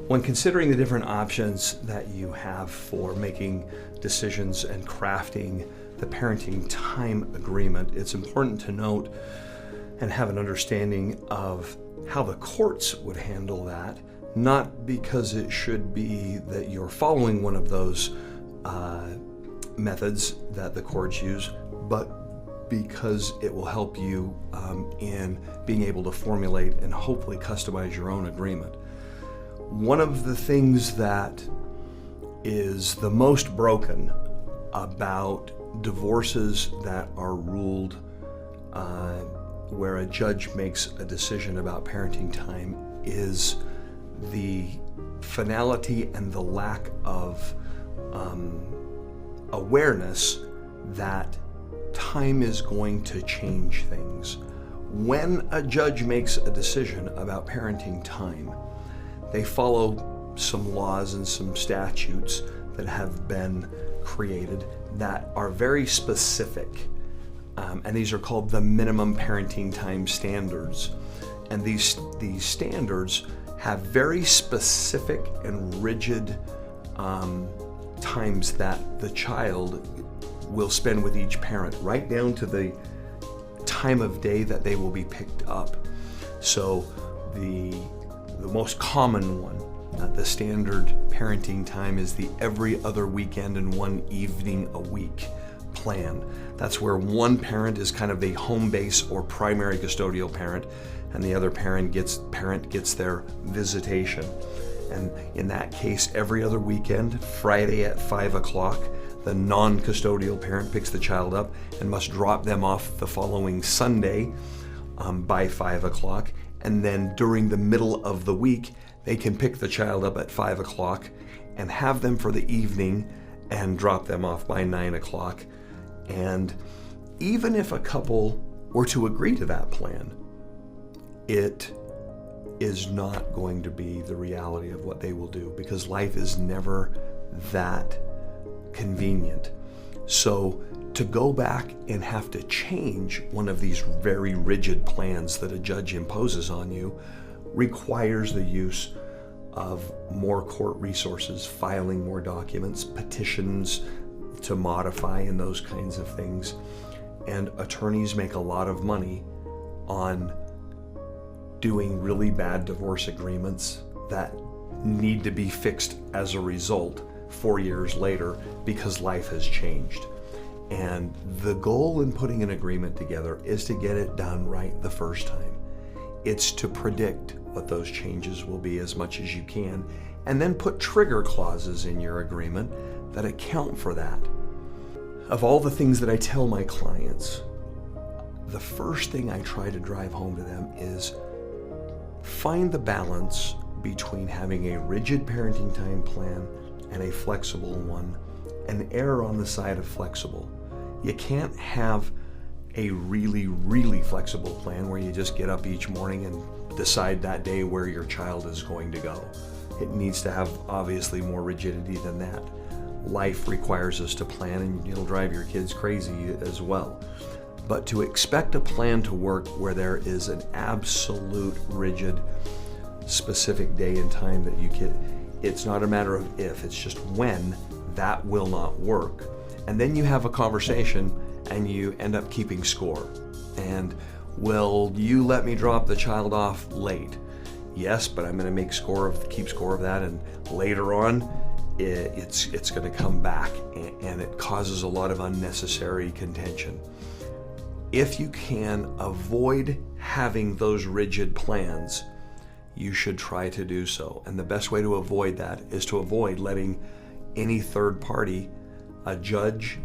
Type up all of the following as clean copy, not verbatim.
When considering the different options that you have for making decisions and crafting the parenting time agreement, it's important to note and have an understanding of how the courts would handle that, not because it should be that you're following one of those methods that the courts use, but because it will help you in being able to formulate and hopefully customize your own agreement. One of the things that is the most broken about divorces that are ruled where a judge makes a decision about parenting time is the finality and the lack of awareness that time is going to change things. When a judge makes a decision about parenting time, they follow some laws and some statutes that have been created that are very specific. And these are called the minimum parenting time standards. And these standards have very specific and rigid times that the child will spend with each parent, right down to the time of day that they will be picked up. So the most common one, the standard parenting time, is the every other weekend and one evening a week plan. That's where one parent is kind of the home base or primary custodial parent, and the other parent gets their visitation. And in that case, every other weekend, Friday at 5 o'clock, the non-custodial parent picks the child up and must drop them off the following Sunday by 5 o'clock. And then during the middle of the week, they can pick the child up at 5 o'clock and have them for the evening and drop them off by 9 o'clock. And even if a couple were to agree to that plan, it is not going to be the reality of what they will do, because life is never that convenient. So to go back and have to change one of these very rigid plans that a judge imposes on you requires the use of more court resources, filing more documents, petitions to modify, and those kinds of things. And attorneys make a lot of money on doing really bad divorce agreements that need to be fixed as a result 4 years later because life has changed. And the goal in putting an agreement together is to get it done right the first time. It's to predict what those changes will be as much as you can, and then put trigger clauses in your agreement that account for that. Of all the things that I tell my clients, the first thing I try to drive home to them is find the balance between having a rigid parenting time plan and a flexible one, and err on the side of flexible. You can't have a really, really flexible plan where you just get up each morning and decide that day where your child is going to go. It needs to have obviously more rigidity than that. Life requires us to plan, and it'll drive your kids crazy as well. But to expect a plan to work where there is an absolute rigid, specific day and time that you can, it's not a matter of if, it's just when, that will not work. And then you have a conversation and you end up keeping score. And will you let me drop the child off late? Yes, but I'm going to keep score of that, and later on it's going to come back, and it causes a lot of unnecessary contention. If you can avoid having those rigid plans, you should try to do so. And the best way to avoid that is to avoid letting any third party, a judge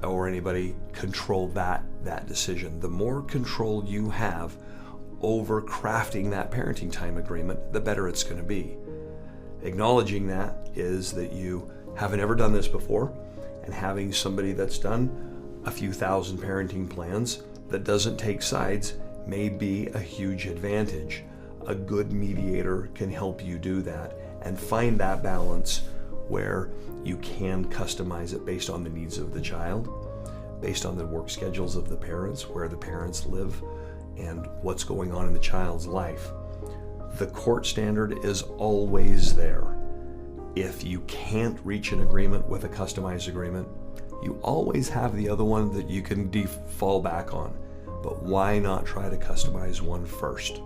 or anybody, control that decision. The more control you have over crafting that parenting time agreement, the better it's going to be. Acknowledging that is that you haven't ever done this before, and having somebody that's done a few thousand parenting plans that doesn't take sides may be a huge advantage. A good mediator can help you do that and find that balance where you can customize it based on the needs of the child, based on the work schedules of the parents, where the parents live, and what's going on in the child's life. The court standard is always there. If you can't reach an agreement with a customized agreement, you always have the other one that you can fall back on. But why not try to customize one first?